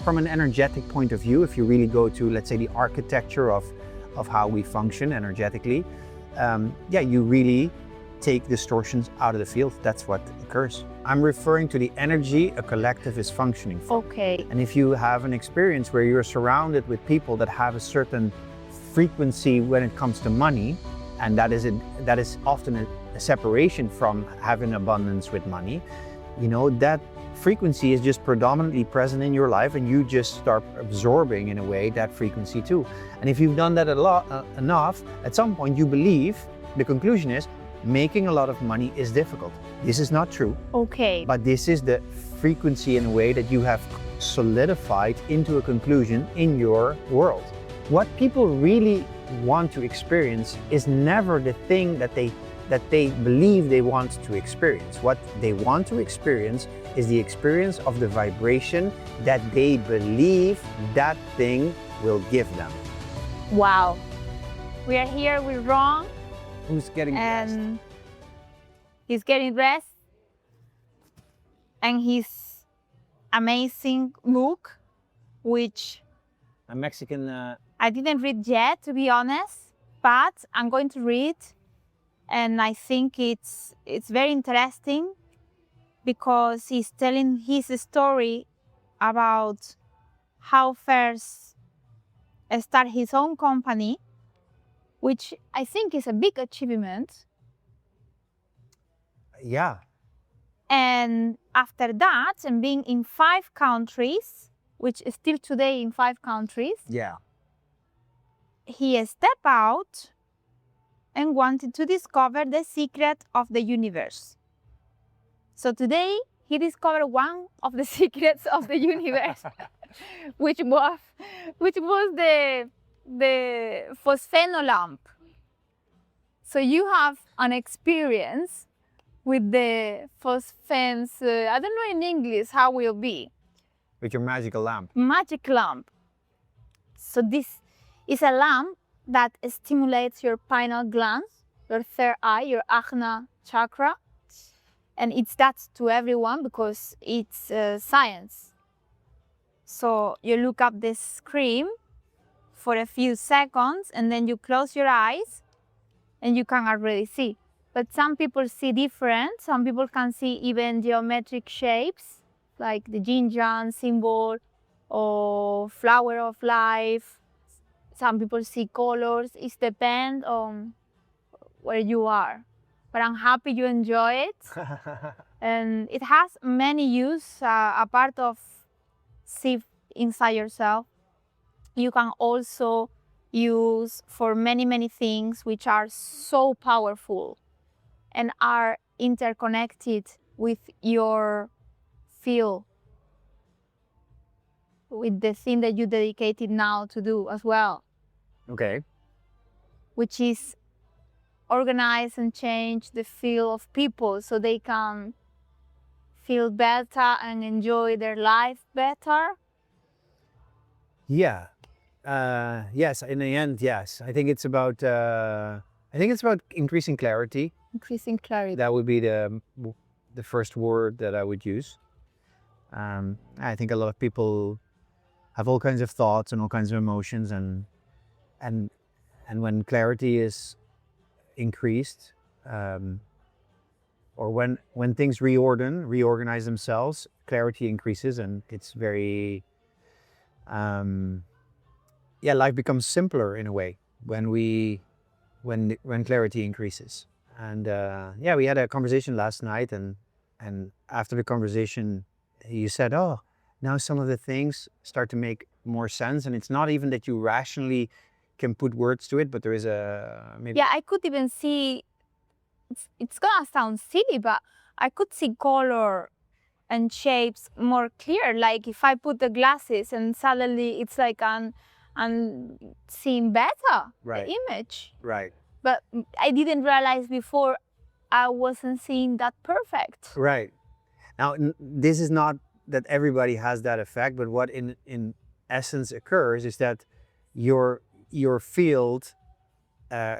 from an energetic point of view, if you really go to, let's say, the architecture of how we function energetically, you really take distortions out of the field. That's what occurs. I'm referring to the energy a collective is functioning from. Okay. And if you have an experience where you're surrounded with people that have a certain frequency when it comes to money, and that is often a separation from having abundance with money, that frequency is just predominantly present in your life, and you just start absorbing in a way that frequency too. And if you've done that enough, at some point you believe, the conclusion is, making a lot of money is difficult. This is not true. Okay. But this is the frequency in a way that you have solidified into a conclusion in your world. What people really want to experience is never the thing that they believe they want to experience. What they want to experience is the experience of the vibration that they believe that thing will give them. Wow. We are here with Ron. Who's getting dressed? And he's getting dressed. And his amazing book, which A Mexican... I didn't read yet, to be honest, but I'm going to read. And I think it's very interesting because he's telling his story about how first start his own company, which I think is a big achievement. Yeah. And after that, and being in 5 countries, which is still today in 5 countries, Yeah. he stepped out and wanted to discover the secret of the universe. So today, he discovered one of the secrets of the universe, which was the phospheno lamp. So you have an experience with the phosphenes, I don't know in English how will be. With your magical lamp. Magic lamp. So this is a lamp that stimulates your pineal glands, your third eye, your ajna chakra. And it's that to everyone because it's science. So you look up the screen for a few seconds and then you close your eyes and you can already see. But some people see different. Some people can see even geometric shapes like the yin yang symbol or flower of life. Some people see colors. It depends on where you are. But I'm happy you enjoy it. And it has many uses, a part of see inside yourself. You can also use for many, many things which are so powerful and are interconnected with your field, with the thing that you dedicated now to do as well. Okay. Which is organize and change the feel of people so they can feel better and enjoy their life better. Yeah. Yes. In the end, yes. I think it's about increasing clarity. Increasing clarity. That would be the first word that I would use. I think a lot of people have all kinds of thoughts and all kinds of emotions, and when clarity is increased, or when things reorganize themselves, clarity increases, and it's very life becomes simpler in a way when clarity increases. And we had a conversation last night, and after the conversation you said, oh, now some of the things start to make more sense, and it's not even that you rationally can put words to it, but there is maybe... Yeah, I could even see, it's gonna sound silly, but I could see color and shapes more clear. Like if I put the glasses and suddenly it's like I'm seeing better, right. The image. Right. But I didn't realize before I wasn't seeing that perfect. Right. Now, this is not that everybody has that effect, but what in essence occurs is that your field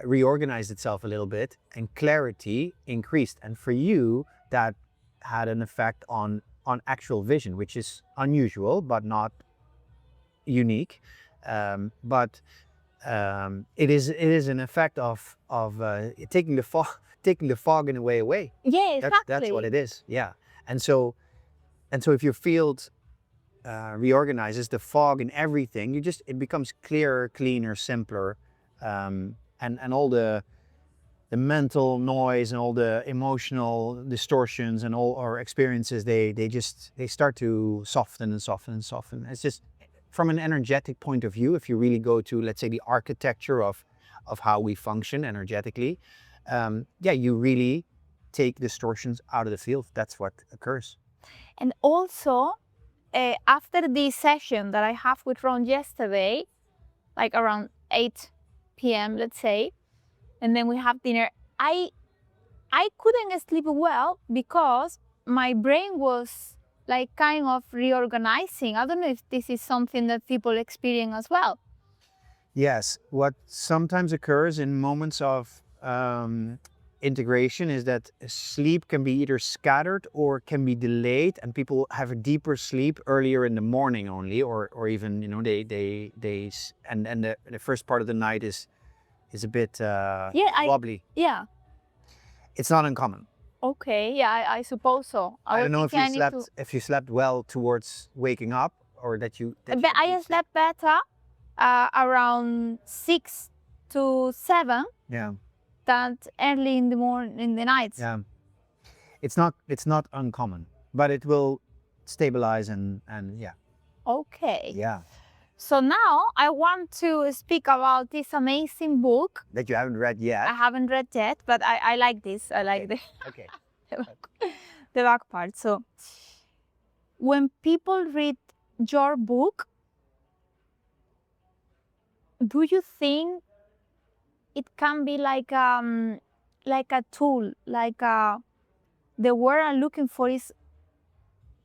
reorganized itself a little bit and clarity increased. And for you, that had an effect on actual vision, which is unusual, but not unique, but it is an effect of taking the fog in a way away. Yeah, exactly. That's what it is. Yeah, and so if your field reorganizes the fog in everything, it becomes clearer, cleaner, simpler, and all the mental noise and all the emotional distortions and all our experiences, they start to soften and soften and soften. It's just from an energetic point of view, if you really go to, let's say, the architecture of how we function energetically, you really take distortions out of the field. That's what occurs. And also, after the session that I have with Ron yesterday, like around 8 p.m., let's say, and then we have dinner, I couldn't sleep well because my brain was like kind of reorganizing. I don't know if this is something that people experience as well. Yes, what sometimes occurs in moments of integration is that sleep can be either scattered or can be delayed, and people have a deeper sleep earlier in the morning only, or even, you know, and the first part of the night is a bit wobbly. Yeah. It's not uncommon. Okay, yeah, I suppose so. I don't know if you slept well towards waking up, or that you. But I slept better around 6 to 7. Yeah. Than early in the morning, in the night. Yeah. It's not uncommon, but it will stabilize and yeah. Okay. Yeah. So now I want to speak about this amazing book that you haven't read yet. I haven't read yet, but I like this. I like okay. the back part. So when people read your book, do you think it can be like a tool, the word I'm looking for is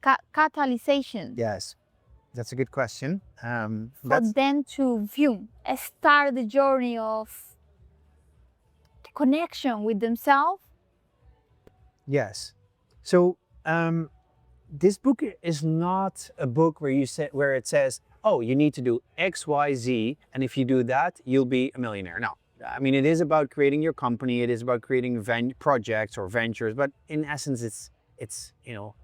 catalyzation? Yes, that's a good question. For them to start the journey of the connection with themselves. Yes. So this book is not a book where it says, oh, you need to do X, Y, Z, and if you do that, you'll be a millionaire. No. I mean, it is about creating your company. It is about creating projects or ventures, but in essence, it's you know,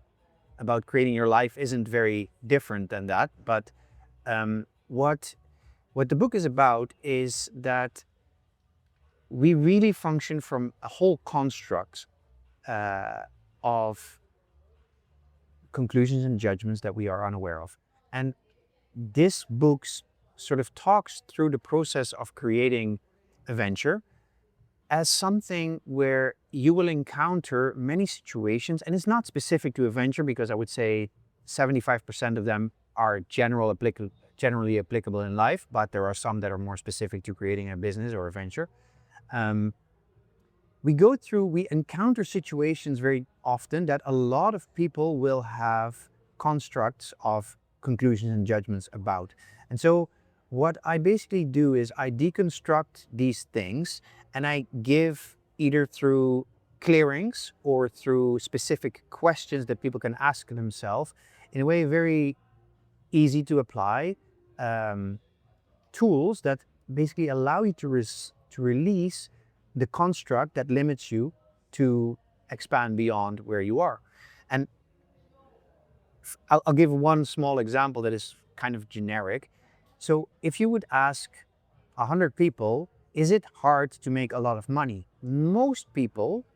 about creating your life isn't very different than that. But what the book is about is that we really function from a whole construct of conclusions and judgments that we are unaware of. And this book sort of talks through the process of creating a venture as something where you will encounter many situations, and it's not specific to a venture, because I would say 75% of them are generally applicable in life, but there are some that are more specific to creating a business or a venture. We encounter situations very often that a lot of people will have constructs of conclusions and judgments about. And so what I basically do is I deconstruct these things, and I give, either through clearings or through specific questions that people can ask themselves, in a way very easy to apply, tools that basically allow you to release the construct that limits you to expand beyond where you are. And I'll give one small example that is kind of generic. So if you would ask 100 people, is it hard to make a lot of money? Most people,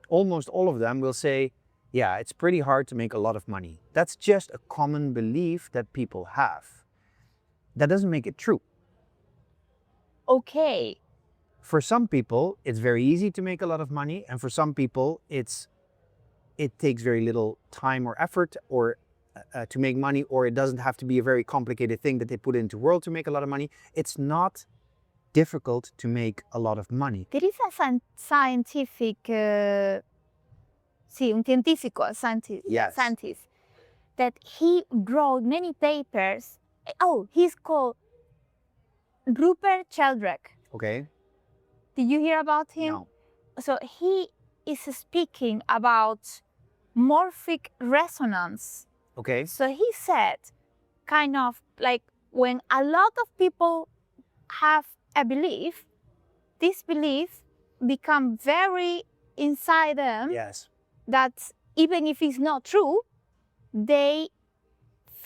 almost all of them, will say, yeah, it's pretty hard to make a lot of money. That's just a common belief that people have. That doesn't make it true. Okay. For some people, it's very easy to make a lot of money, and for some people, it takes very little time or effort or to make money, or it doesn't have to be a very complicated thing that they put into the world to make a lot of money. It's not difficult to make a lot of money. There is a scientific, un científico, scientist, that he wrote many papers. Oh, he's called Rupert Sheldrake. Okay. Did you hear about him? No. So he is speaking about morphic resonance. Okay. So he said, kind of like when a lot of people have a belief, this belief become very inside them, Yes. that even if it's not true, they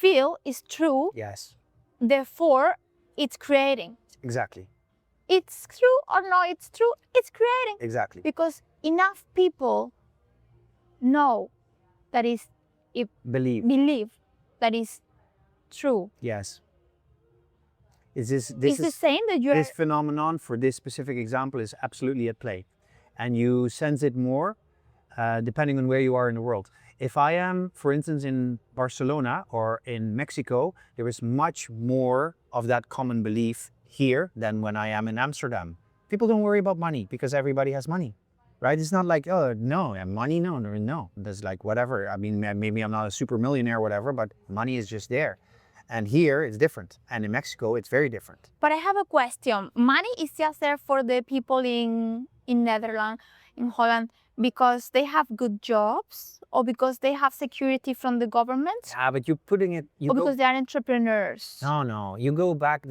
feel it's true, Yes. therefore it's creating. Exactly. It's true or no, it's true, it's creating. Exactly. Because enough people know that is believe that is true. Yes. Is this It's the same that you are. this phenomenon for this specific example is absolutely at play, and you sense it more depending on where you are in the world. If I am, for instance, in Barcelona or in Mexico, there is much more of that common belief here than when I am in Amsterdam. People don't worry about money because everybody has money, right? It's not like, oh, no, money, no. There's like whatever. I mean, maybe I'm not a super millionaire or whatever, but money is just there. And here it's different. And in Mexico, it's very different. But I have a question. Money is just there for the people in Netherlands, in Holland, because they have good jobs, or because they have security from the government, Yeah, but you're putting it. or because they are entrepreneurs. No. You go back.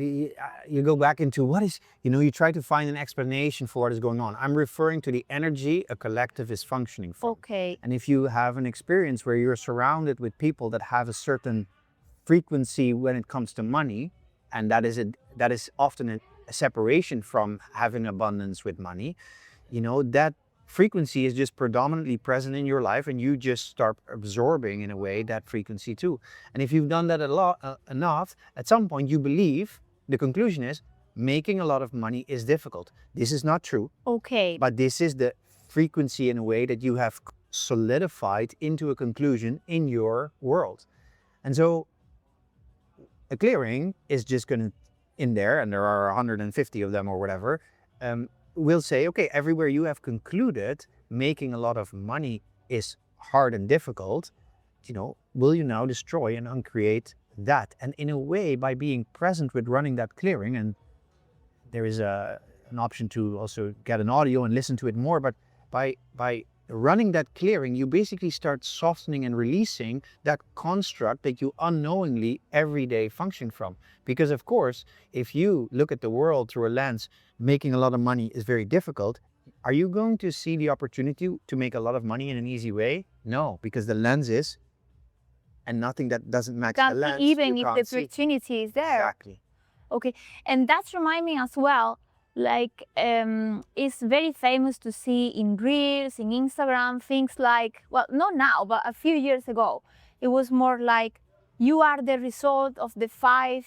You go back into what is. You try to find an explanation for what is going on. I'm referring to the energy a collective is functioning from. Okay. And if you have an experience where you're surrounded with people that have a certain frequency when it comes to money, and that is often a separation from having abundance with money, that frequency is just predominantly present in your life, and you just start absorbing in a way that frequency too. And if you've done that enough, at some point you believe the conclusion is making a lot of money is difficult. This is not true. Okay. But this is the frequency in a way that you have solidified into a conclusion in your world. And so a clearing is just going to, in there, and there are 150 of them or whatever, will say, okay, everywhere you have concluded making a lot of money is hard and difficult, will you now destroy and uncreate that? And in a way, by being present with running that clearing, and there is an option to also get an audio and listen to it more, but by running that clearing, you basically start softening and releasing that construct that you unknowingly every day function from. Because of course, if you look at the world through a lens, making a lot of money is very difficult, are you going to see the opportunity to make a lot of money in an easy way? No, because the lens is, and nothing that doesn't match the lens, even you if the can't see. opportunity is there. Exactly. Okay, and that's reminding me as well, like it's very famous to see in Reels, in Instagram, things like, well, not now, but a few years ago, it was more like, you are the result of the 5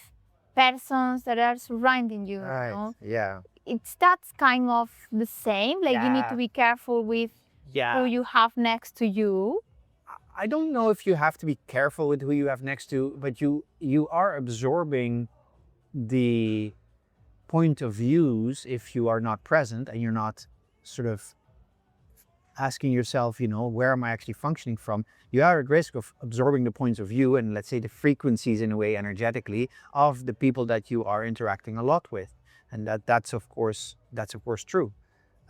persons that are surrounding you. Right. Yeah. That's kind of the same, like you need Yeah. to be careful with who you have next to you. I don't know if you have to be careful with who you have next to, but you are absorbing the point of views if you are not present and you're not sort of asking yourself, where am I actually functioning from? You are at risk of absorbing the points of view and, let's say, the frequencies in a way energetically of the people that you are interacting a lot with. And that's of course true.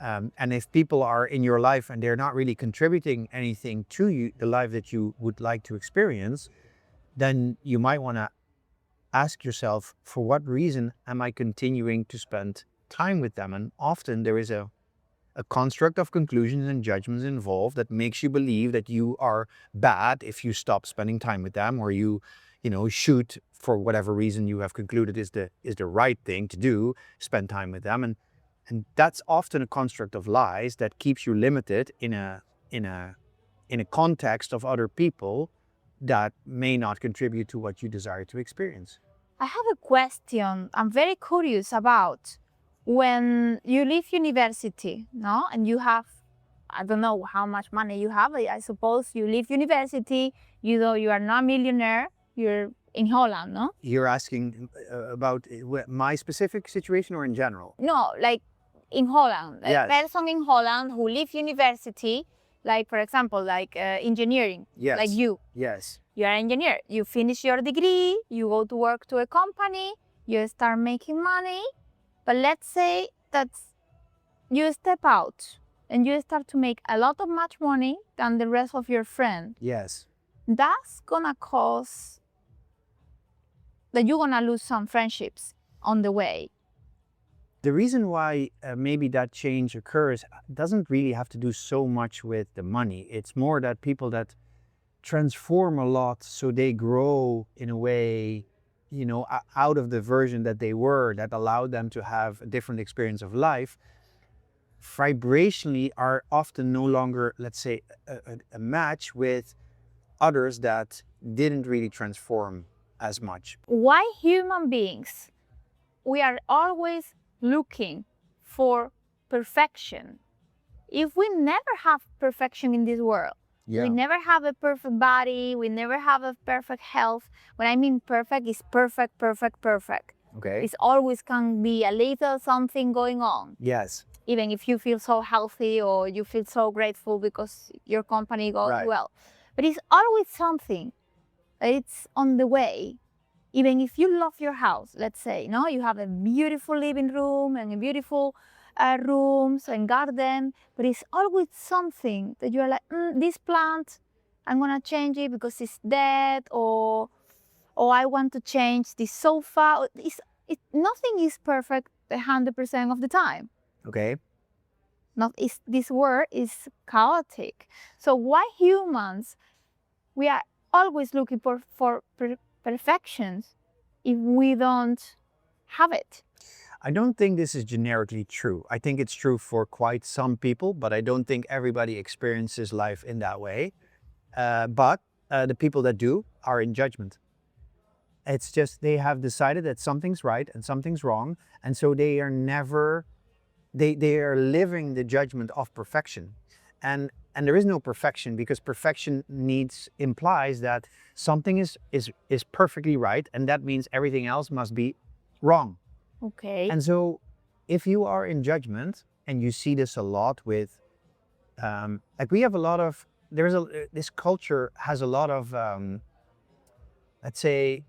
And if people are in your life and they're not really contributing anything to you, the life that you would like to experience, then you might want to ask yourself, for what reason am I continuing to spend time with them? And often there is a construct of conclusions and judgments involved that makes you believe that you are bad if you stop spending time with them, or you should, for whatever reason you have concluded is the right thing to do, spend time with them. And that's often a construct of lies that keeps you limited in a context of other people that may not contribute to what you desire to experience. I have a question I'm very curious about. When you leave university, no, and you have, I don't know how much money you have, I suppose you leave university, you are not a millionaire, you're in Holland, no? You're asking about my specific situation or in general? No, like in Holland. Yes. A person in Holland who leaves university, like for example, like engineering, Yes. like you. Yes. You are an engineer, you finish your degree, you go to work to a company, you start making money, but let's say that you step out and you start to make a lot of much money than the rest of your friends. Yes. That's gonna cause that you're gonna lose some friendships on the way. The reason why maybe that change occurs doesn't really have to do so much with the money. It's more that people that transform a lot, so they grow in a way, out of the version that they were, that allowed them to have a different experience of life, vibrationally are often no longer, let's say, a match with others that didn't really transform as much. Why human beings, we are always looking for perfection? If we never have perfection in this world, we never have a perfect body, we never have a perfect health. When I mean perfect, is perfect, perfect, perfect. Okay. It's always can be a little something going on. Yes. Even if you feel so healthy or you feel so grateful because your company goes Right. well. But it's always something. It's on the way. Even if you love your house, let's say, no, you have a beautiful living room and a beautiful rooms and garden, but it's always something that you're like, this plant, I'm gonna change it because it's dead, or I want to change this sofa. Nothing is perfect 100% of the time. Okay. This world is chaotic. So why humans, we are always looking for perfections if we don't have it? I don't think this is generically true. I think it's true for quite some people, but I don't think everybody experiences life in that way. But the people that do are in judgment. It's just they have decided that something's right and something's wrong, and so they are never, they are living the judgment of perfection. And there is no perfection, because perfection implies that something is perfectly right, and that means everything else must be wrong. Okay. And so if you are in judgment, and you see this a lot with, like we have a lot of, this culture has a lot of, let's say,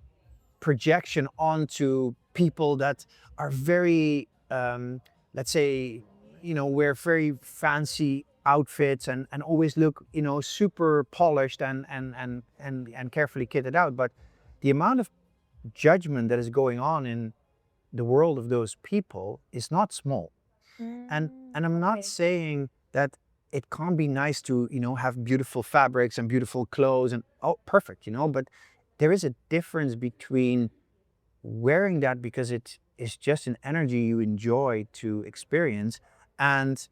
projection onto people that are very, let's say, wear very fancy outfits and always look, super polished and carefully kitted out. But the amount of judgment that is going on in the world of those people is not small. And I'm not saying that it can't be nice to, have beautiful fabrics and beautiful clothes and perfect, but there is a difference between wearing that because it is just an energy you enjoy to experience, and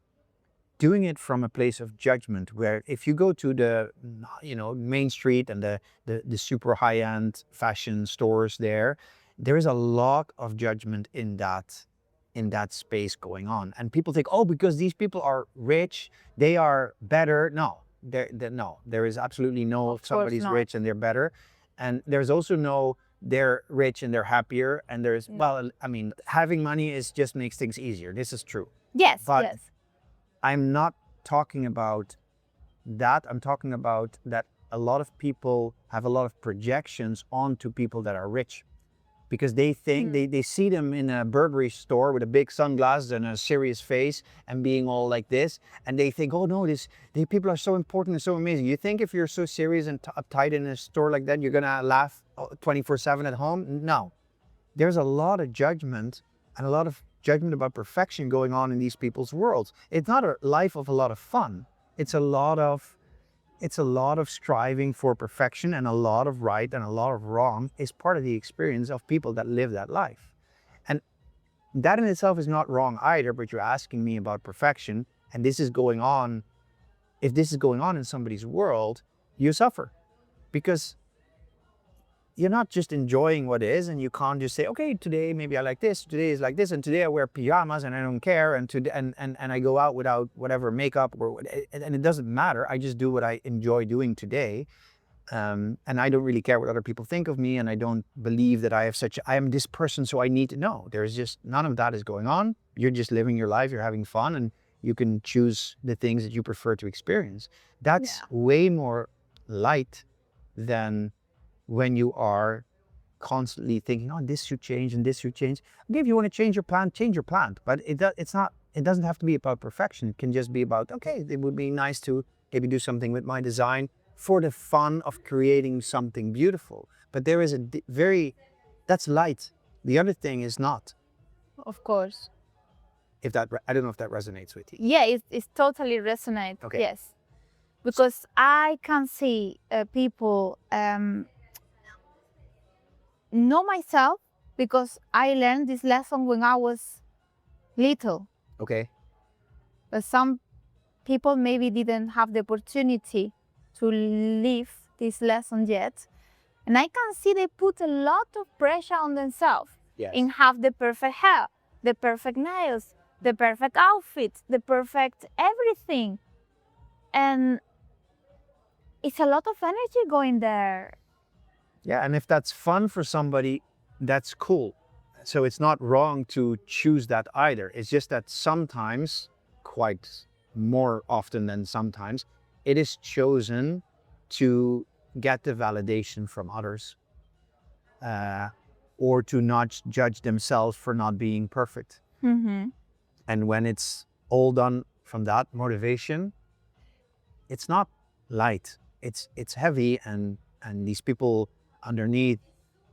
doing it from a place of judgment, where if you go to the, Main Street and the super high-end fashion stores there is a lot of judgment in that space going on. And people think, oh, because these people are rich, they are better. No, there is absolutely no somebody's rich and they're better. And there's also no they're rich and they're happier. And there's, well, I mean, having money just makes things easier. This is true. Yes, But yes. I'm not talking about that. I'm talking about that a lot of people have a lot of projections onto people that are rich, because they think they see them in a Burberry store with a big sunglasses and a serious face and being all like this, and they think, oh no, these people are so important and so amazing. You think if you're so serious and uptight in a store like that, you're gonna laugh 24/7 at home? No. There's a lot of judgment and a lot of judgment about perfection going on in these people's worlds. It's not a life of a lot of fun. It's a lot of striving for perfection, and a lot of right and a lot of wrong is part of the experience of people that live that life. And that in itself is not wrong either, but you're asking me about perfection, and this is going on. If this is going on in somebody's world, you suffer, because you're not just enjoying what is, and you can't just say, okay, today maybe I like this, today is like this, and today I wear pajamas and I don't care, and I go out without whatever makeup, and it doesn't matter. I just do what I enjoy doing today, and I don't really care what other people think of me, and I don't believe that I am this person, so I need to know. There's just none of that is going on. You're just living your life, you're having fun, and you can choose the things that you prefer to experience. That's way more light than when you are constantly thinking, oh, this should change and this should change. Okay, if you want to change your plant, but it doesn't have to be about perfection. It can just be about, okay, it would be nice to maybe do something with my design for the fun of creating something beautiful. But there is a very That's light. The other thing is not. Of course. I don't know if that resonates with you. Yeah, it's totally resonate. Okay. Yes, because I can see people know myself because I learned this lesson when I was little. Okay. But some people maybe didn't have the opportunity to live this lesson yet. And I can see they put a lot of pressure on themselves Yes. in have the perfect hair, the perfect nails, the perfect outfit, the perfect everything. And it's a lot of energy going there. Yeah, and if that's fun for somebody, that's cool. So it's not wrong to choose that either. It's just that sometimes, quite more often than sometimes, it is chosen to get the validation from others, or to not judge themselves for not being perfect. Mm-hmm. And when it's all done from that motivation, it's not light. It's heavy, and these people underneath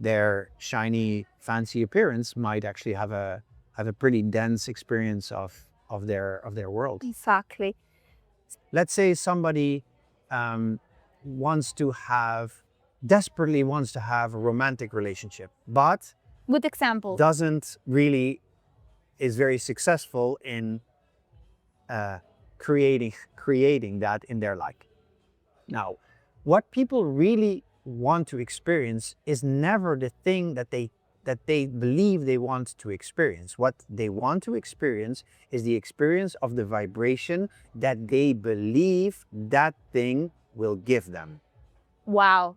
their shiny, fancy appearance might actually have a pretty dense experience of their world. Exactly. Let's say somebody desperately wants to have a romantic relationship, but Good example. is very successful in creating that in their life. Now, what people really want to experience is never the thing that they believe they want to experience. What they want to experience is the experience of the vibration that they believe that thing will give them. Wow,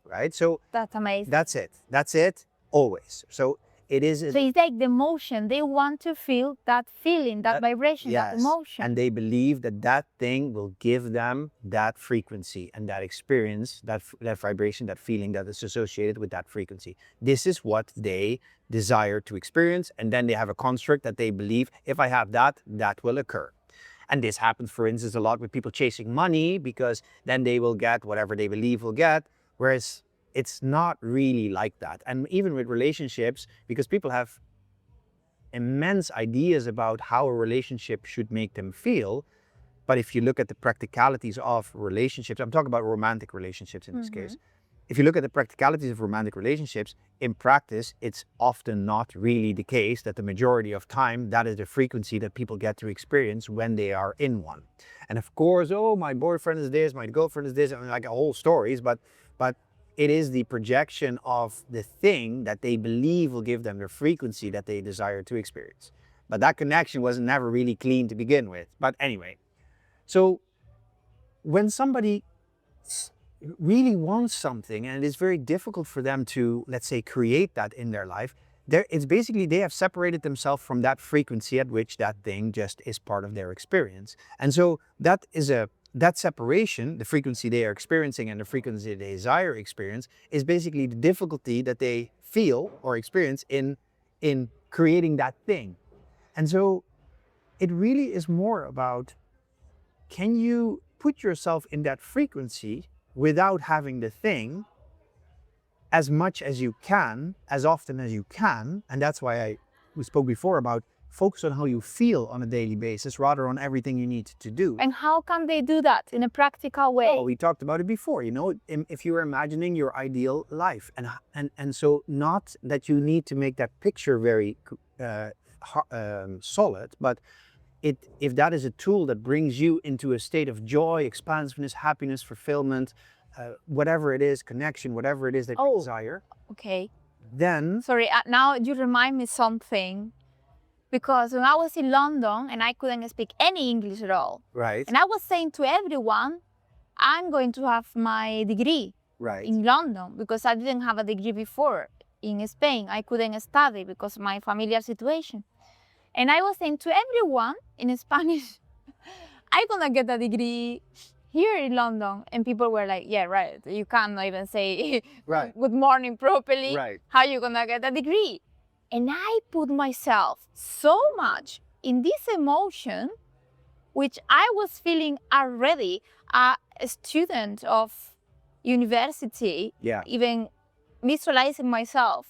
Right? So that's amazing. that's it. That's it always. So it is. So it's like the emotion. They want to feel that feeling, that vibration, that Yes. emotion. And they believe that that thing will give them that frequency and that experience, that vibration, that feeling that is associated with that frequency. This is what they desire to experience. And then they have a construct that they believe, if I have that, that will occur. And this happens, for instance, a lot with people chasing money, because then they will get whatever they believe will get. Whereas it's not really like that. And even with relationships, because people have immense ideas about how a relationship should make them feel. But if you look at the practicalities of relationships, I'm talking about romantic relationships in this case. If you look at the practicalities of romantic relationships, in practice, it's often not really the case that the majority of time, that is the frequency that people get to experience when they are in one. And of course, oh, my boyfriend is this, my girlfriend is this, I mean, like a whole stories, but it is the projection of the thing that they believe will give them the frequency that they desire to experience. But that connection was never really clean to begin with. But anyway, so when somebody really wants something and it is very difficult for them to, let's say, create that in their life, it's basically they have separated themselves from that frequency at which that thing just is part of their experience. And so that separation, the frequency they are experiencing and the frequency they desire experience, is basically the difficulty that they feel or experience in creating that thing. And so it really is more about, can you put yourself in that frequency without having the thing as much as you can, as often as you can? And that's why we spoke before about focus on how you feel on a daily basis rather on everything you need to do. And how can they do that in a practical way? Oh, we talked about it before, if you're imagining your ideal life. And so not that you need to make that picture very solid, but if that is a tool that brings you into a state of joy, expansiveness, happiness, fulfillment, whatever it is, connection, whatever it is that you desire. Okay. Then. Sorry, now you remind me something. Because when I was in London and I couldn't speak any English at all. Right. And I was saying to everyone, I'm going to have my degree in London because I didn't have a degree before in Spain. I couldn't study because of my familiar situation. And I was saying to everyone in Spanish, I'm gonna get a degree here in London. And people were like, yeah, right. You can't even say good morning properly. Right. How are you gonna get a degree? And I put myself so much in this emotion, which I was feeling already a student of university, even visualizing myself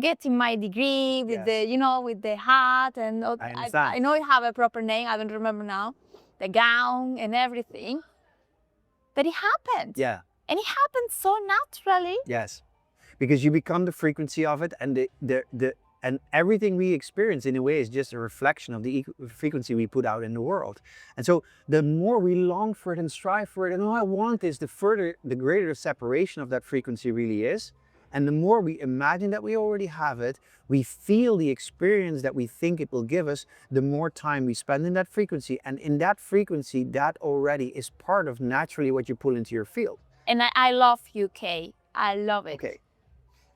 getting my degree with Yes. the, you know, with the hat and all, I understand. I know it have a proper name. I don't remember now. The gown and everything. But it happened. Yeah. And it happened so naturally. Yes. Because you become the frequency of it, and and everything we experience in a way is just a reflection of the frequency we put out in the world. And so the more we long for it and strive for it, and all I want is the greater the separation of that frequency really is. And the more we imagine that we already have it, we feel the experience that we think it will give us, the more time we spend in that frequency. And in that frequency, that already is part of naturally what you pull into your field. And I love UK. I love it. Okay.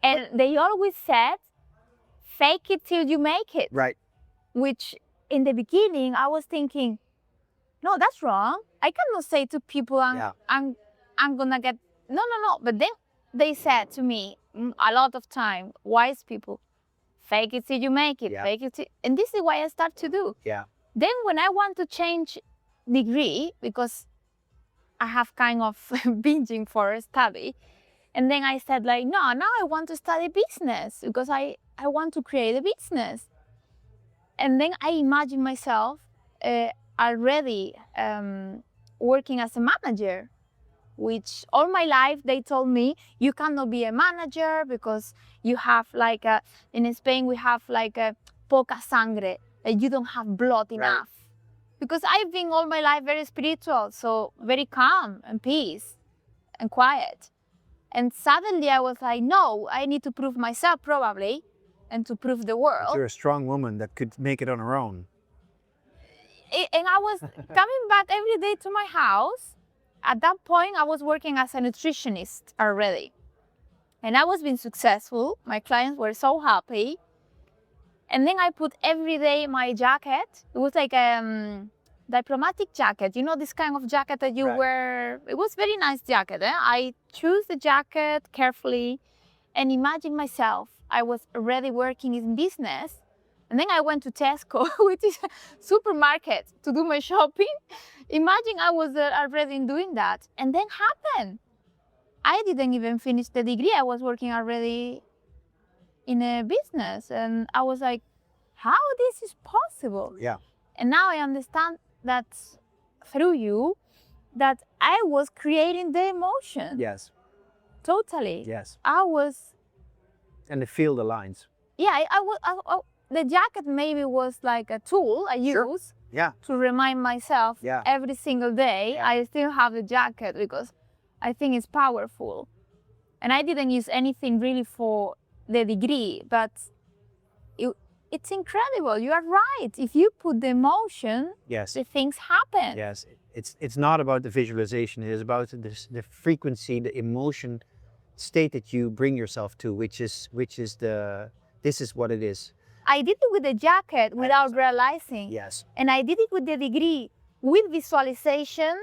And they always said, fake it till you make it. Right. Which in the beginning, I was thinking, no, that's wrong. I cannot say to people, I'm gonna get, no. But then they said to me a lot of time, wise people, fake it till you make it, fake it till, and this is why I start to do. Yeah. Then when I want to change degree, because I have kind of binging for a study, and then I said like, no, now I want to study business because I want to create a business. And then I imagine myself already working as a manager, which all my life they told me, you cannot be a manager because you have like, in Spain we have like a poca sangre, you don't have blood enough. Because I've been all my life very spiritual, so very calm and peace and quiet. And suddenly I was like, no, I need to prove myself probably, and to prove the world. But you're a strong woman that could make it on her own. And I was coming back every day to my house. At that point, I was working as a nutritionist already. And I was being successful. My clients were so happy. And then I put every day my jacket. It was like a diplomatic jacket. You know, this kind of jacket that you wear. It was very nice jacket. I choose the jacket carefully and imagine myself. I was already working in business. And then I went to Tesco, which is a supermarket, to do my shopping. Imagine I was already doing that. And then happened. I didn't even finish the degree. I was working already in a business. And I was like, how this is possible? Yeah. And now I understand that through you, that I was creating the emotion. Yes. Totally. Yes. I was. And the field aligns. Yeah, the jacket maybe was like a tool I use to remind myself every single day. I still have the jacket because I think it's powerful. And I didn't use anything really for the degree, but it's incredible. You are right. If you put the emotion, the things happen. Yes, it's not about the visualization. It is about the frequency, the emotion state that you bring yourself to, which is this is what it is. I did it with the jacket without realizing. Yes. And I did it with the degree with visualization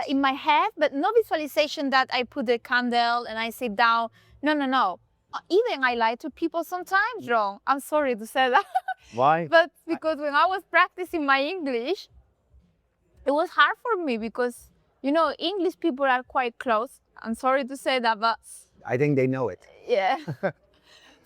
in my head, but no visualization that I put the candle and I sit down. No. Even I lie to people sometimes wrong. I'm sorry to say that. Why? But because when I was practicing my English, it was hard for me because, you know, English people are quite close. I'm sorry to say that, but I think they know it. Yeah.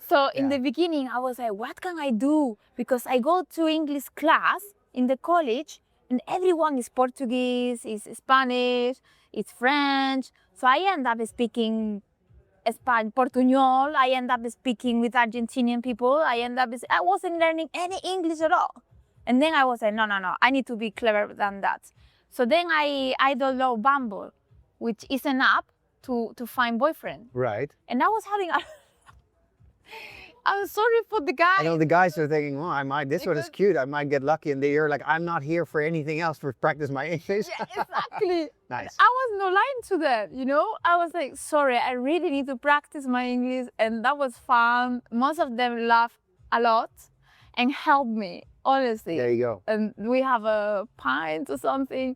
So in the beginning, I was like, what can I do? Because I go to English class in the college and everyone is Portuguese, is Spanish, is French. So I end up speaking Portuñol. I end up speaking with Argentinian people. I wasn't learning any English at all. And then I was like, no, I need to be clever than that. So then I download Bumble, which is an app to find boyfriend. Right. And I was having I'm sorry for the guys. I know the guys are thinking, well, this one is cute. I might get lucky. And you're like, I'm not here for anything else for practice my English. Yeah, exactly. Nice. I was not lying to them, you know? I was like, sorry, I really need to practice my English. And that was fun. Most of them laughed a lot and helped me, honestly. There you go. And we have a pint or something.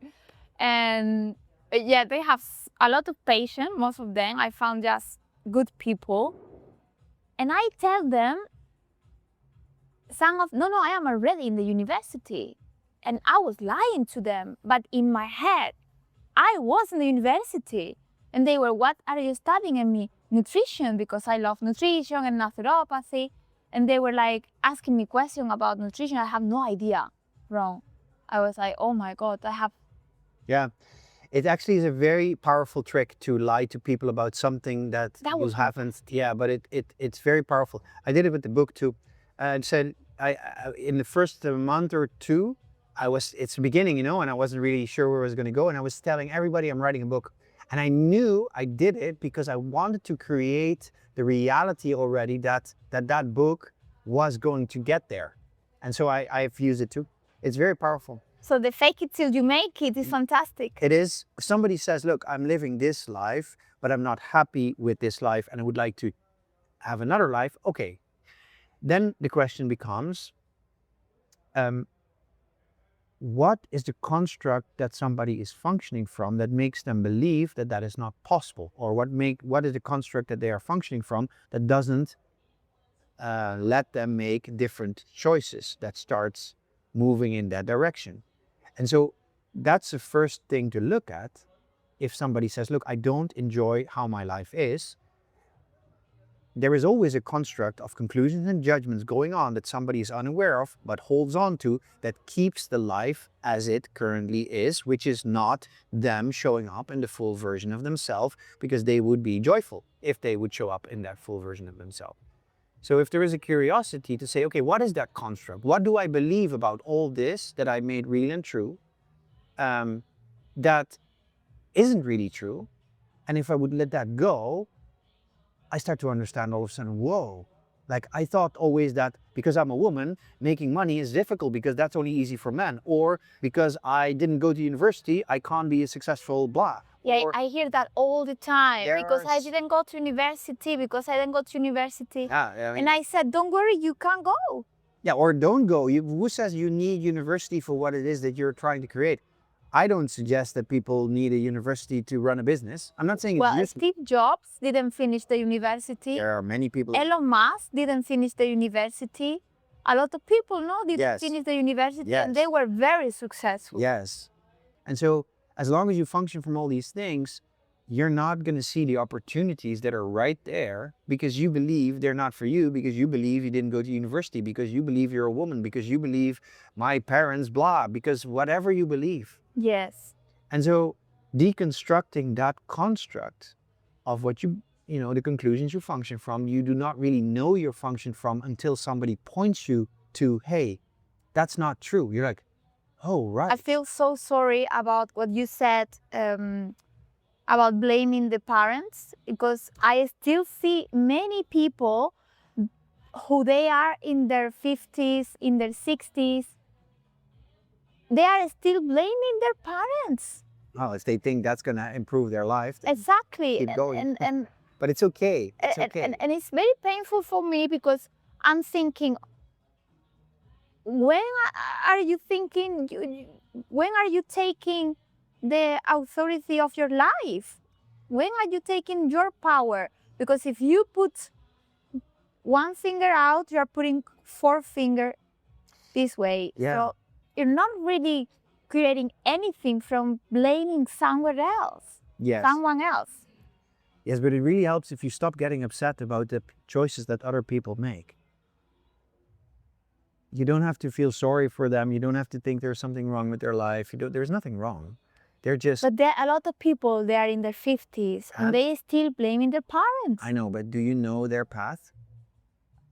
And yeah, they have a lot of patience, most of them. I found just good people. And I tell them, I am already in the university. And I was lying to them. But in my head, I was in the university. And they were, what are you studying? And me, nutrition because I love nutrition and naturopathy. And they were like asking me questions about nutrition. I have no idea. Wrong. I was like, oh my God, I have. Yeah. It actually is a very powerful trick to lie to people about something that you was haven't. Yeah, but it's very powerful. I did it with the book too. And said I in the first month or two, it's the beginning, you know, and I wasn't really sure where I was going to go. And I was telling everybody I'm writing a book. And I knew I did it because I wanted to create the reality already that book was going to get there. And so I've used it too. It's very powerful. So the fake it till you make it is fantastic. It is. If somebody says, look, I'm living this life, but I'm not happy with this life and I would like to have another life. Okay. Then the question becomes, what is the construct that somebody is functioning from that makes them believe that that is not possible? Or what is the construct that they are functioning from that doesn't let them make different choices, that starts moving in that direction? And so that's the first thing to look at. If somebody says, look, I don't enjoy how my life is, there is always a construct of conclusions and judgments going on that somebody is unaware of, but holds on to, that keeps the life as it currently is, which is not them showing up in the full version of themselves, because they would be joyful if they would show up in that full version of themselves. So if there is a curiosity to say, okay, what is that construct? What do I believe about all this that I made real and true, that isn't really true? And if I would let that go, I start to understand all of a sudden, whoa, like I thought always that because I'm a woman, making money is difficult because that's only easy for men. Or because I didn't go to university, I can't be a successful blah. Yeah, Or, I hear that all the time. Because I There's- didn't go to university, because I didn't go to university. yeah, I mean, And I said, don't worry, you can go. yeah, or don't go. Who says you need university for what it is that you're trying to create? I don't suggest that people need a university to run a business. I'm not saying it's Well, useless. Steve Jobs didn't finish the university. There are many people. Elon Musk didn't finish the university. A lot of people didn't Yes. finish the university, Yes. and they were very successful. Yes. And so as long as you function from all these things, you're not going to see the opportunities that are right there because you believe they're not for you, because you believe you didn't go to university, because you believe you're a woman, because you believe my parents, blah, because whatever you believe. Yes. And so deconstructing that construct of what the conclusions you function from, you do not really know your function from until somebody points you to, hey, that's not true. You're like, oh, right. I feel so sorry about what you said about blaming the parents, because I still see many people who they are in their 50s, in their 60s, they are still blaming their parents. Oh, if they think that's going to improve their life, then Exactly. keep going. And But it's okay. It's okay. And it's very painful for me because I'm thinking, when are you thinking, when are you taking the authority of your life? When are you taking your power? Because if you put one finger out, you're putting four finger this way. Yeah. So you're not really creating anything from blaming somewhere else, Yes. someone else. Yes, but it really helps if you stop getting upset about the choices that other people make. You don't have to feel sorry for them. You don't have to think there's something wrong with their life. There's nothing wrong. They're just... But there are a lot of people, they are in their 50s and they still blaming their parents. I know, but do you know their path?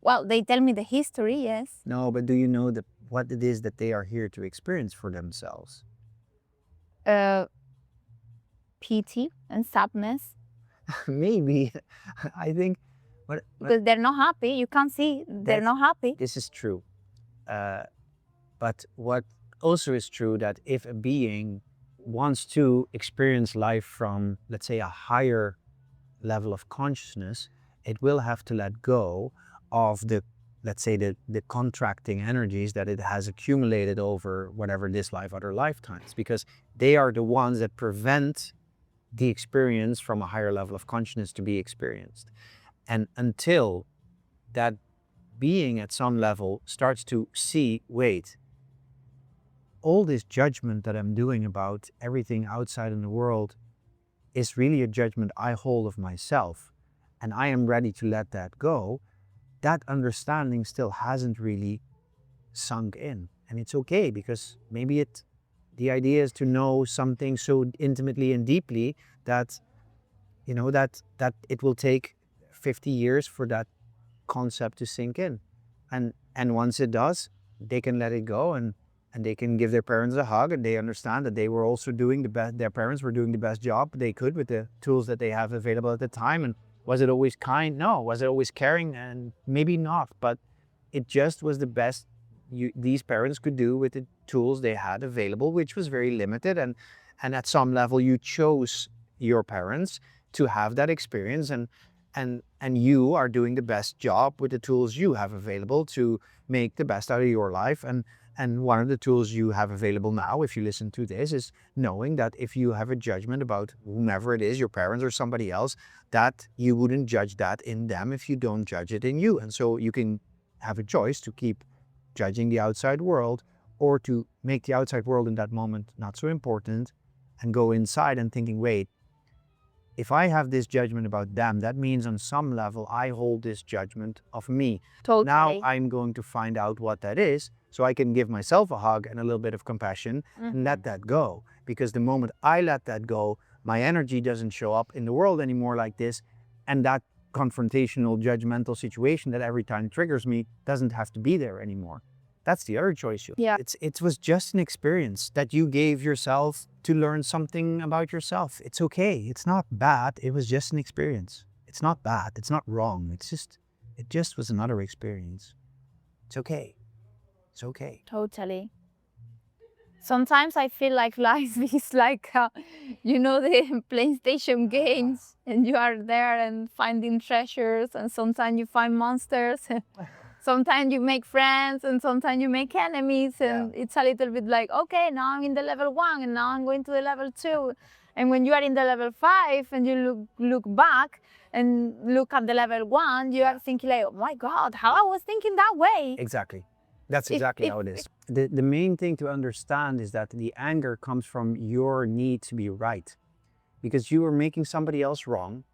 Well, they tell me the history, yes. No, but do you know what it is that they are here to experience for themselves? Pity and sadness. Maybe. I think... Because they're not happy. You can't see. They're not happy. This is true. But what also is true, that if a being wants to experience life from, let's say, a higher level of consciousness, it will have to let go of the contracting energies that it has accumulated over whatever this life, other lifetimes, because they are the ones that prevent the experience from a higher level of consciousness to be experienced. And until that being at some level starts to see, wait, all this judgment that I'm doing about everything outside in the world is really a judgment I hold of myself. and I am ready to let that go, that understanding still hasn't really sunk in. And it's okay, because maybe the idea is to know something so intimately and deeply that, that it will take 50 years for that concept to sink in. And once it does, they can let it go, and they can give their parents a hug, and they understand that they were also doing the best, their parents were doing the best job they could with the tools that they have available at the time. And was it always kind? No. Was it always caring? And maybe not, but it just was the best these parents could do with the tools they had available, which was very limited. And at some level, you chose your parents to have that experience, and you are doing the best job with the tools you have available to make the best out of your life. And one of the tools you have available now, if you listen to this, is knowing that if you have a judgment about whomever it is, your parents or somebody else, that you wouldn't judge that in them if you don't judge it in you. And so you can have a choice to keep judging the outside world, or to make the outside world in that moment not so important, and go inside and thinking, wait, if I have this judgment about them, that means on some level I hold this judgment of me. Totally. Now I'm going to find out what that is, so I can give myself a hug and a little bit of compassion and let that go. Because the moment I let that go, my energy doesn't show up in the world anymore like this, and that confrontational, judgmental situation that every time triggers me doesn't have to be there anymore. That's the other choice you have. It was just an experience that you gave yourself to learn something about yourself. It's okay. It's not bad. It was just an experience. It's not bad. It's not wrong. It just was another experience. It's okay. It's okay. Totally. Sometimes I feel like life is like, the PlayStation games, and you are there and finding treasures, and sometimes you find monsters. Sometimes you make friends, and sometimes you make enemies, and it's a little bit like, okay, now I'm in the level 1, and now I'm going to the level 2. And when you are in the level 5 and you look back and look at the level 1, you are thinking like, oh my God, how I was thinking that way. Exactly. That's exactly how it is. The main thing to understand is that the anger comes from your need to be right, because you are making somebody else wrong.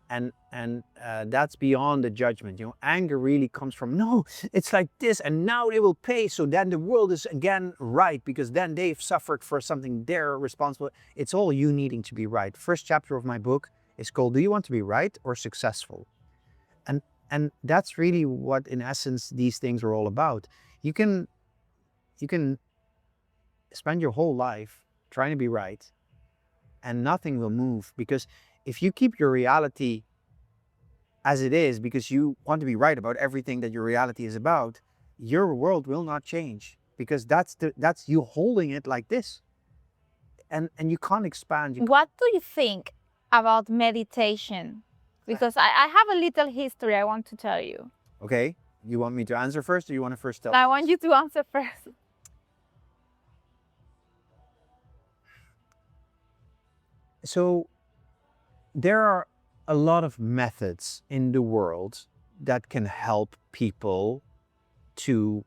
And that's beyond the judgment. Anger really comes from, no, it's like this, and now they will pay, so then the world is again right, because then they've suffered for something they're responsible. It's all you needing to be right. First chapter of my book is called, Do You Want to Be Right or Successful? And that's really what, in essence, these things are all about. You can spend your whole life trying to be right, and nothing will move, because if you keep your reality as it is, because you want to be right about everything that your reality is about, your world will not change, because that's you holding it like this, and you can't expand. What do you think about meditation? Because I have a little history I want to tell you. Okay, you want me to answer first, or you want to first tell? I want you to answer first. So there are a lot of methods in the world that can help people to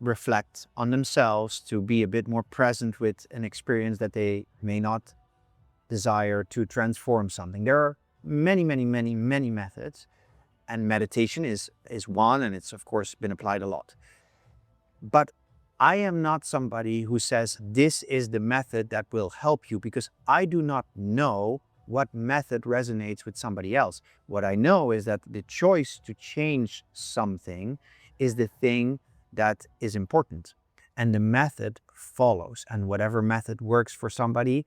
reflect on themselves, to be a bit more present with an experience that they may not desire, to transform something. There are many, many, many, many methods, and meditation is one, and it's of course been applied a lot. But I am not somebody who says this is the method that will help you, because I do not know what method resonates with somebody else. What I know is that the choice to change something is the thing that is important, and the method follows. And whatever method works for somebody,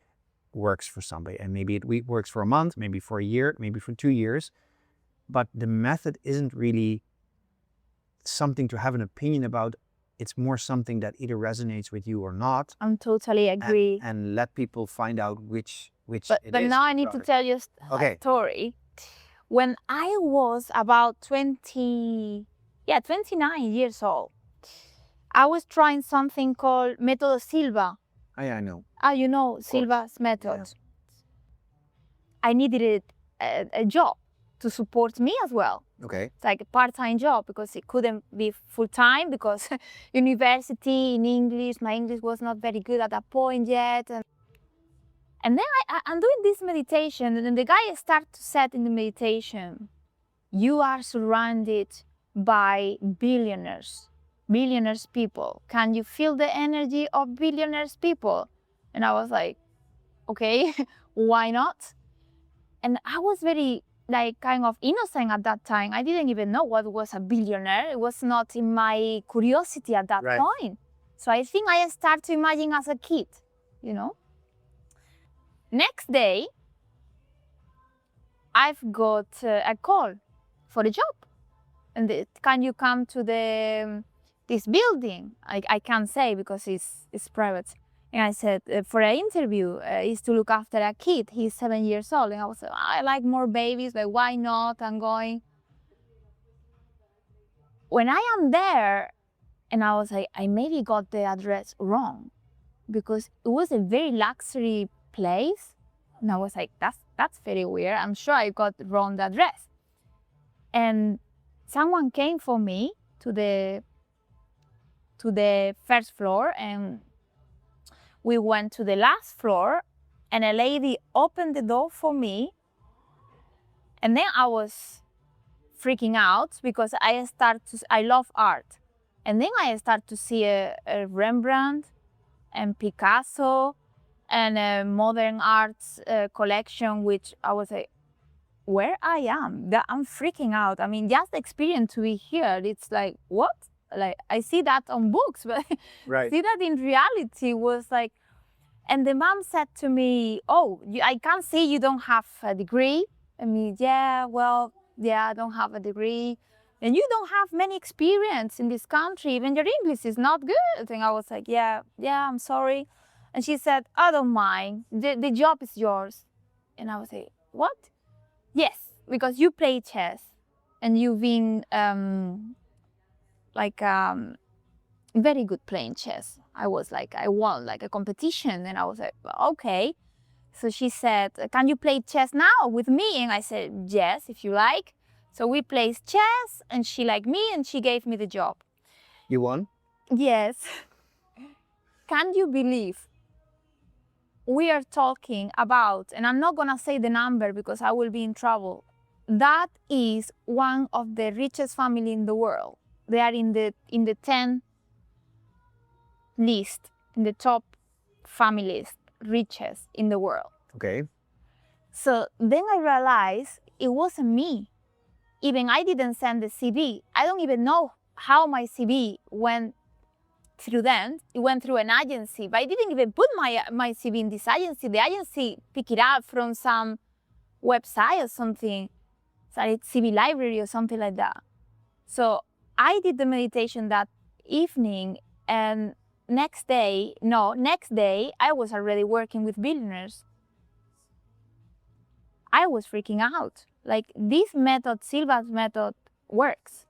works for somebody. And maybe it works for a month, maybe for a year, maybe for 2 years. But the method isn't really something to have an opinion about. It's more something that either resonates with you or not. I totally agree. And let people find out which but now I need to tell you a story. When I was about 29 years old, I was trying something called Método Silva. Oh, yeah, I know. You know Silva's method. Yeah. I needed a job to support me as well. Okay. It's like a part-time job, because it couldn't be full-time, because university in English, my English was not very good at that point yet. And then I'm doing this meditation, and then the guy starts to set in the meditation. you are surrounded by billionaires people. Can you feel the energy of billionaires people? And I was like, okay, why not? And I was very kind of innocent at that time. I didn't even know what was a billionaire. It was not in my curiosity at that point. So I think I started to imagine as a kid, Next day, I've got a call for a job. And can you come to this building? I can't say because it's private. And I said, for an interview, is to look after a kid. He's 7 years old. And I was like, I like more babies, like why not? I'm going. When I am there, and I was like, I maybe got the address wrong because it was a very luxury place. And I was like, that's very weird. I'm sure I got the wrong address. And someone came for me to the first floor, and we went to the last floor, and a lady opened the door for me. And then I was freaking out because I love art. And then I start to see a Rembrandt and Picasso and a modern arts collection, which I was like, where I am, that I'm freaking out. I mean, just the experience to be here, it's like, what? Like, I see that on books, but see that in reality was like, and the mom said to me, I can't see you don't have a degree. I mean, I don't have a degree. And you don't have many experience in this country. Even your English is not good. And I was like, yeah, I'm sorry. And she said, I don't mind. The job is yours. And I was like, what? Yes, because you play chess and you've been very good playing chess. I won like a competition, and I was like, okay. So she said, can you play chess now with me? And I said, yes, if you like. So we played chess, and she liked me, and she gave me the job. You won? Yes. Can you believe we are talking about, and I'm not gonna say the number because I will be in trouble, that is one of the richest family in the world. They are in the 10 list, in the top families, richest in the world. Okay. So then I realized it wasn't me. Even I didn't send the CV. I don't even know how my CV went through them. It went through an agency, but I didn't even put my CV in this agency. The agency picked it up from some website or something, CV library or something like that. So I did the meditation that evening, and next day, I was already working with billionaires. I was freaking out. Like, this method, Silva's method, works.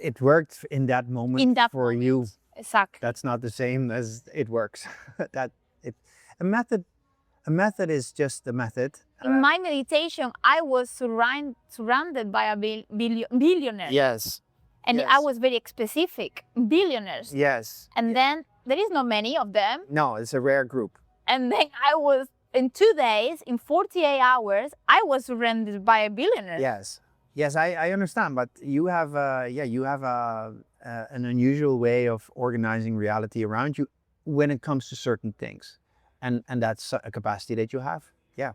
It worked in that moment for you. Exactly. That's not the same as it works. A method is just a method. In my meditation, I was surrounded by a billionaire. Yes. And I was very specific, billionaires. Yes. And then there is not many of them. No, it's a rare group. And then I was, in 2 days, in 48 hours, I was surrounded by a billionaire. Yes, I understand, but you have an unusual way of organizing reality around you when it comes to certain things, and that's a capacity that you have. Yeah,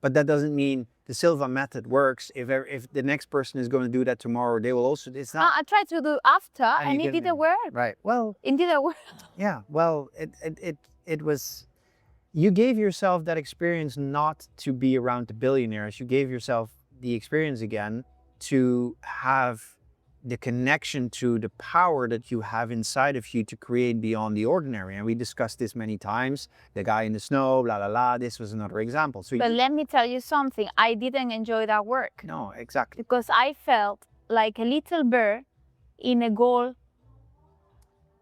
but that doesn't mean the Silva method works. If the next person is going to do that tomorrow, they will also. It's not. I tried to do after, and it didn't work. Right. Well, it didn't work. Yeah. Well, it was. You gave yourself that experience not to be around the billionaires. You gave yourself the experience again to have the connection to the power that you have inside of you to create beyond the ordinary. And we discussed this many times. The guy in the snow, blah, blah, blah. This was another example. So but let me tell you something. I didn't enjoy that work. No, exactly. Because I felt like a little bird in a goal.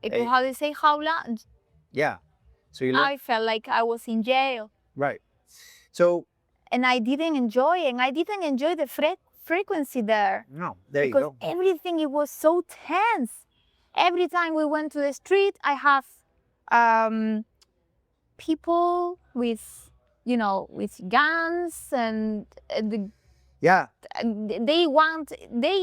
How do you say, jaula? Yeah. So I felt like I was in jail. Right. So. And I didn't enjoy it. And I didn't enjoy the frequency there. No, there you go. Because everything, it was so tense. Every time we went to the street, I have people with guns and Yeah. They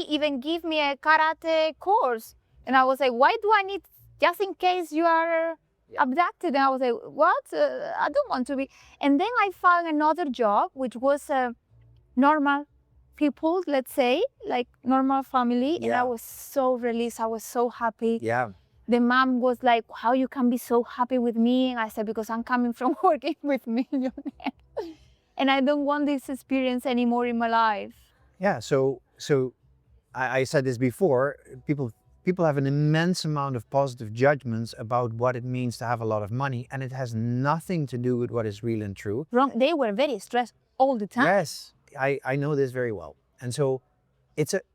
even give me a karate course. And I was like, why do I need, just in case you are abducted? And I was like, what? I don't want to be. And then I found another job, which was normal people, let's say, like normal family. And I was so released. I was so happy. Yeah. The mom was like, how you can be so happy with me? And I said, because I'm coming from working with millionaires. And I don't want this experience anymore in my life. Yeah. So I said this before, people have an immense amount of positive judgments about what it means to have a lot of money, and it has nothing to do with what is real and true. Wrong. They were very stressed all the time. Yes, I know this very well. And so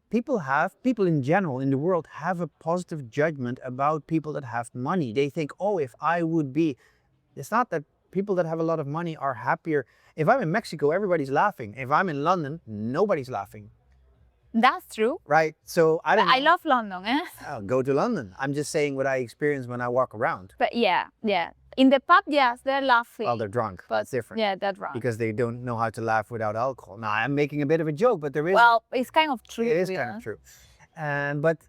people in general in the world have a positive judgment about people that have money. They think, oh, if I would be, it's not that people that have a lot of money are happier. If I'm in Mexico, everybody's laughing. If I'm in London, nobody's laughing. That's true. Right. So I love London, eh? I'll go to London. I'm just saying what I experience when I walk around. But yeah. In the pub, yes, they're laughing. Well, they're drunk. But it's different. Yeah, they're drunk. Because they don't know how to laugh without alcohol. Now, I'm making a bit of a joke, but there is. Well, it's kind of true. It is kind of true. But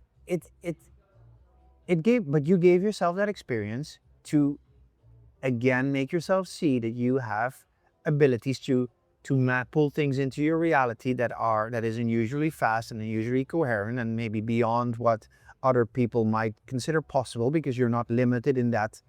you gave yourself that experience to, again, make yourself see that you have abilities to pull things into your reality that is unusually fast and unusually coherent and maybe beyond what other people might consider possible, because you're not limited in that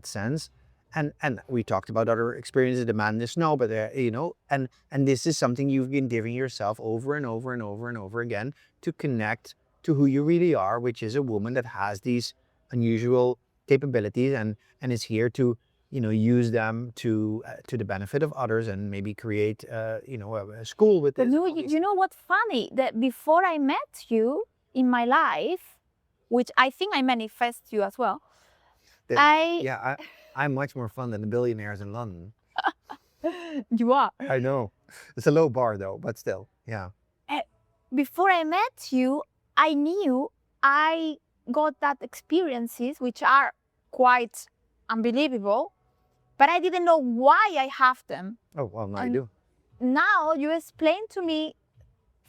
sense. And we talked about other experiences, the madness, no, but and this is something you've been giving yourself over and over and over and over again to connect to who you really are, which is a woman that has these unusual capabilities and is here to use them to the benefit of others and maybe create a school with this. You know what's funny? That before I met you in my life, which I think I manifest you as well. I'm much more fun than the billionaires in London. You are. I know. It's a low bar though, but still, yeah. Before I met you, I knew I got that experiences which are quite unbelievable, but I didn't know why I have them. Oh, well, now you do. Now you explain to me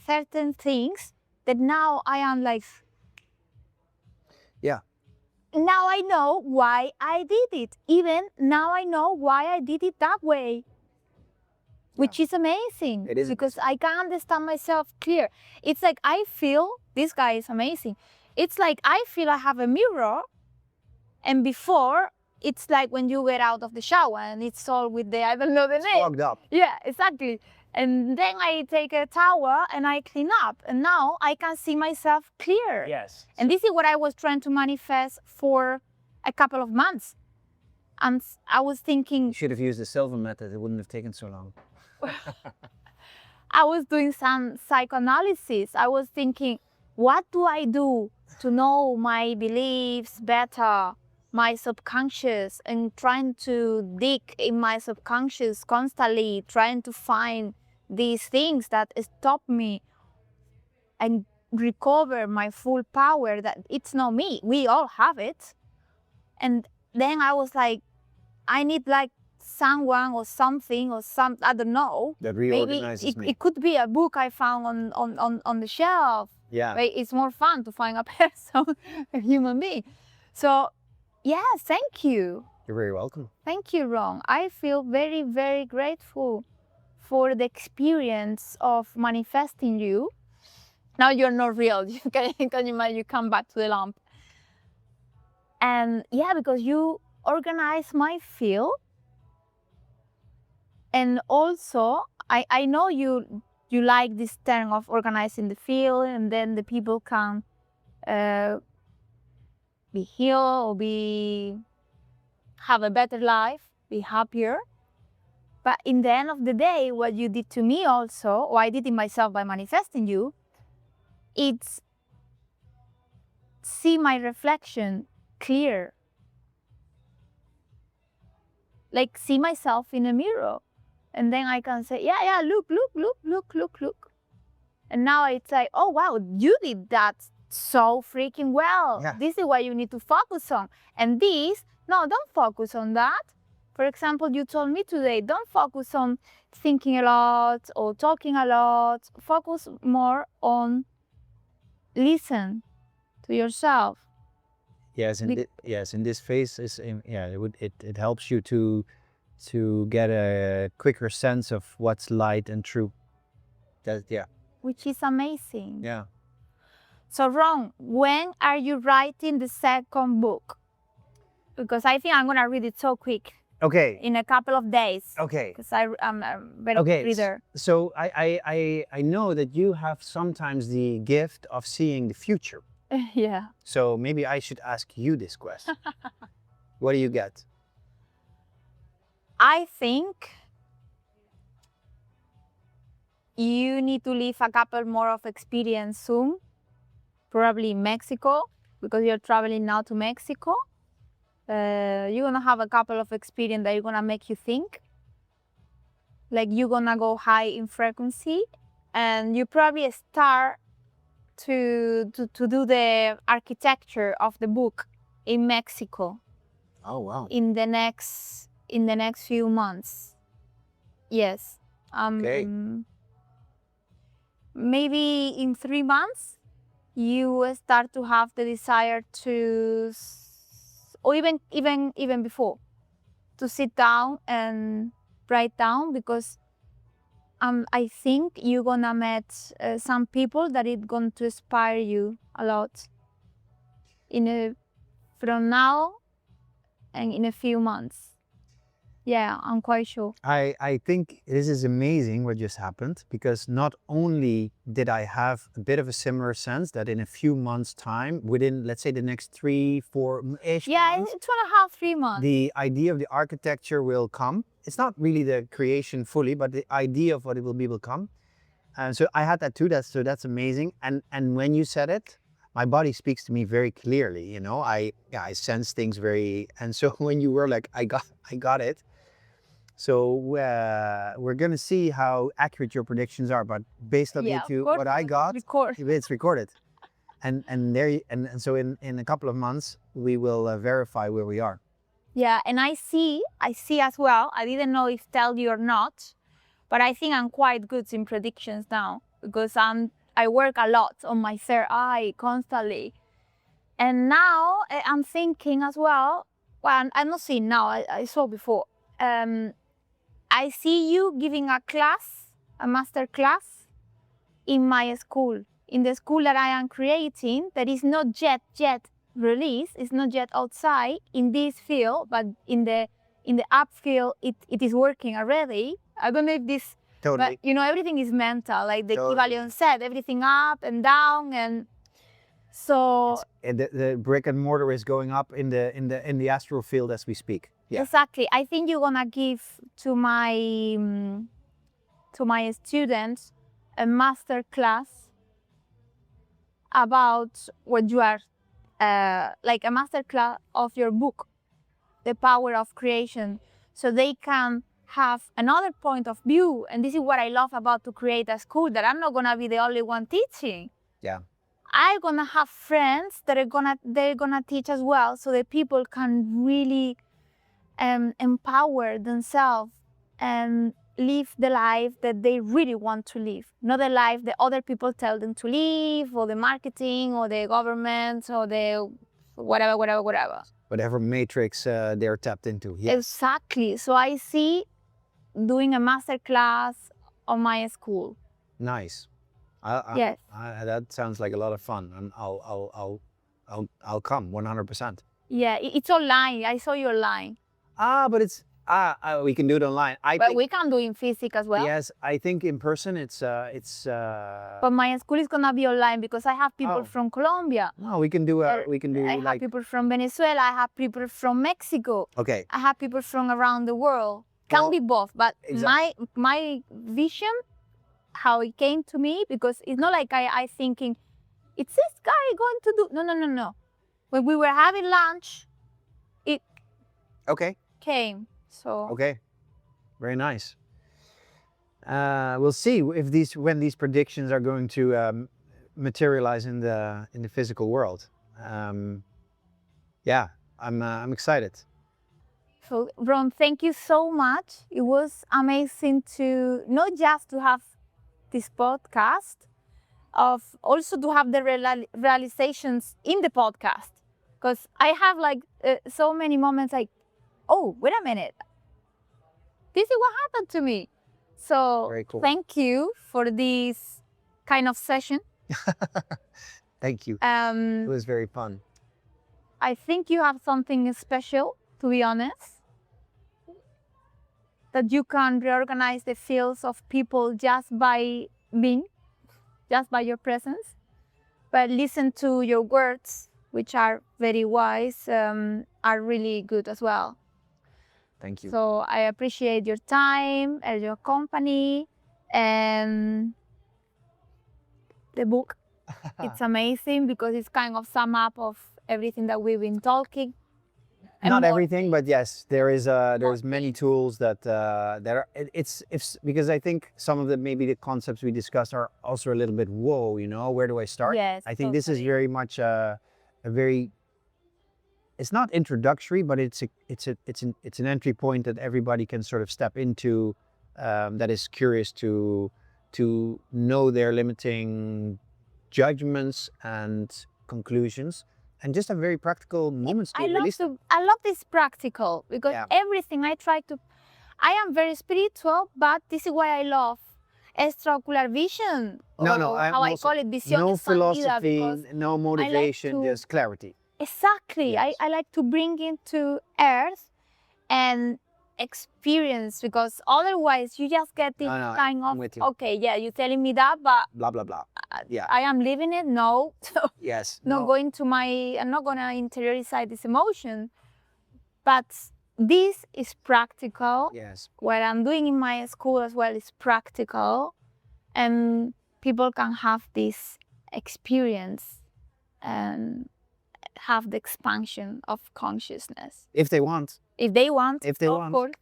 certain things that now I am like, yeah. Now I know why I did it. Even now I know why I did it that way, which is amazing. It is because I can understand myself clear. It's like I feel, this guy is amazing. It's like I feel I have a mirror, and before, it's like when you get out of the shower and it's all with the, I don't know the name. Fogged up. Yeah, exactly. And then I take a towel and I clean up. And now I can see myself clear. Yes. And this is what I was trying to manifest for a couple of months. And I was thinking... You should have used the silver method. It wouldn't have taken so long. I was doing some psychoanalysis. I was thinking, what do I do to know my beliefs better? My subconscious, and trying to dig in my subconscious constantly, trying to find these things that stop me and recover my full power, that it's not me, we all have it. And then I was like, I need like someone or something or some, I don't know. That reorganizes me. It could be a book I found on the shelf. Yeah. Right? It's more fun to find a person, a human being. So yeah, thank you. You're very welcome. Thank you, Ron. I feel very, very grateful for the experience of manifesting you. Now you're not real. Can you imagine? You come back to the lamp. And yeah, because you organize my field. And also, I know you like this term of organizing the field, and then the people can be healed or have a better life, be happier. But in the end of the day, what you did to me also, or I did it myself by manifesting you, it's see my reflection clear. Like see myself in a mirror. And then I can say, yeah, look. And now it's like, oh wow, you did that so freaking well. Yeah. This is what you need to focus on. And this, no, don't focus on that. For example, you told me today, don't focus on thinking a lot or talking a lot. Focus more on listen to yourself. Yes, in this phase it helps you to get a quicker sense of what's light and true. Which is amazing. Yeah. So Ron, when are you writing the second book? Because I think I'm gonna read it so quick. Okay. In a couple of days. Okay. Because I'm a very reader. So I know that you have sometimes the gift of seeing the future. Yeah. So maybe I should ask you this question. What do you get? I think you need to live a couple more of experience soon, probably in Mexico, because you're traveling now to Mexico. You're gonna have a couple of experience that you're gonna make you think. Like you're gonna go high in frequency, and you probably start to do the architecture of the book in Mexico. Oh wow. In the next few months. Yes. Okay. Maybe in 3 months you will start to have the desire to or even before to sit down and write down, because I think you're gonna meet some people that it's going to inspire you a lot from now and in a few months. Yeah, I'm quite sure. I think this is amazing what just happened, because not only did I have a bit of a similar sense that in a few months' time, within let's say the next 3-4-ish months, 2.5, 3 months. the idea of the architecture will come. It's not really the creation fully, but the idea of what it will be will come. And so I had that too. That's amazing. And when you said it, my body speaks to me very clearly. You know, I sense things very. And so when you were like, I got it. So we're gonna see how accurate your predictions are, but based on what I got, it's recorded, and so in a couple of months we will verify where we are. Yeah, and I see as well. I didn't know if tell you or not, but I think I'm quite good in predictions now, because I work a lot on my third eye constantly, and now I'm thinking as well. Well, I'm not seeing now. I saw before. I see you giving a class, a master class, in my school, in the school that I am creating, that is not yet released, it's not yet outside in this field, but in the app field, it is working already. I don't know if this, Totally. but everything is mental, like the Kivalion said, everything up and down, and so the brick and mortar is going up in the astral field as we speak. Yeah. Exactly. I think you're gonna give to my students a master class about what you are, like a master class of your book, The Power of Creation, so they can have another point of view. And this is what I love about to create a school, that I'm not gonna be the only one teaching. Yeah. I'm gonna have friends that they're gonna teach as well, so that people can really empower themselves and live the life that they really want to live, not the life that other people tell them to live, or the marketing, or the government, or the whatever. Whatever matrix they're tapped into. Yes. Exactly. So I see doing a master class on my school. Nice. Yes. That sounds like a lot of fun, and I'll come 100%. Yeah, it's online. I saw you online. But it's we can do it online. But we can do in physics as well. Yes, I think in person it's. But my school is gonna be online, because I have people from Colombia. No, we can do I have people from Venezuela. I have people from Mexico. Okay. I have people from around the world. Can be both, but my vision, how it came to me, because it's not like I thinking, it's this guy going to do. No. When we were having lunch, it came. So okay, very nice. We'll see if when these predictions are going to materialize in the physical world. Yeah, I'm excited. So, Ron, thank you so much. It was amazing to not just to have this podcast, of also to have the realizations in the podcast. Because I have like so many moments like, oh, wait a minute, this is what happened to me. So Very cool. thank you for this kind of session. Thank you. It was very fun. I think you have something special, to be honest, that you can reorganize the fields of people just by being, just by your presence. But listen to your words, which are very wise, are really good as well. Thank you. So I appreciate your time and your company and the book. It's amazing because it's kind of sum up of everything that we've been talking. and Not more everything, but yes, there's many things. tools that are. It's because I think some of the maybe the concepts we discussed are also a little bit whoa. Where do I start? Yes, I think this is totally. very much a very. It's not introductory, but it's an entry point that everybody can sort of step into. That is curious to know their limiting judgments and conclusions, and just have very practical moments to release them. I love this practical because Yeah. everything I try to. I am very spiritual, but this is why I love extraocular vision. No, or I'm how I also call it, visión no expandida, because philosophy, no motivation, to- just clarity. exactly, Yes. I like to bring into earth and experience, because otherwise you just get this No, kind I'm of, with you. okay, yeah, you're telling me that, but Blah blah blah. Yeah. I am living it. No, so Yes. not No. going to I'm not gonna interiorize this emotion. But this is practical. Yes. What I'm doing in my school as well is practical, and people can have this experience and have the expansion of consciousness If they want. if they want. If they of want. course.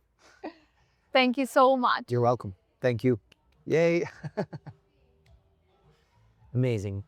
Thank you so much. You're welcome. Thank you. Yay. Amazing.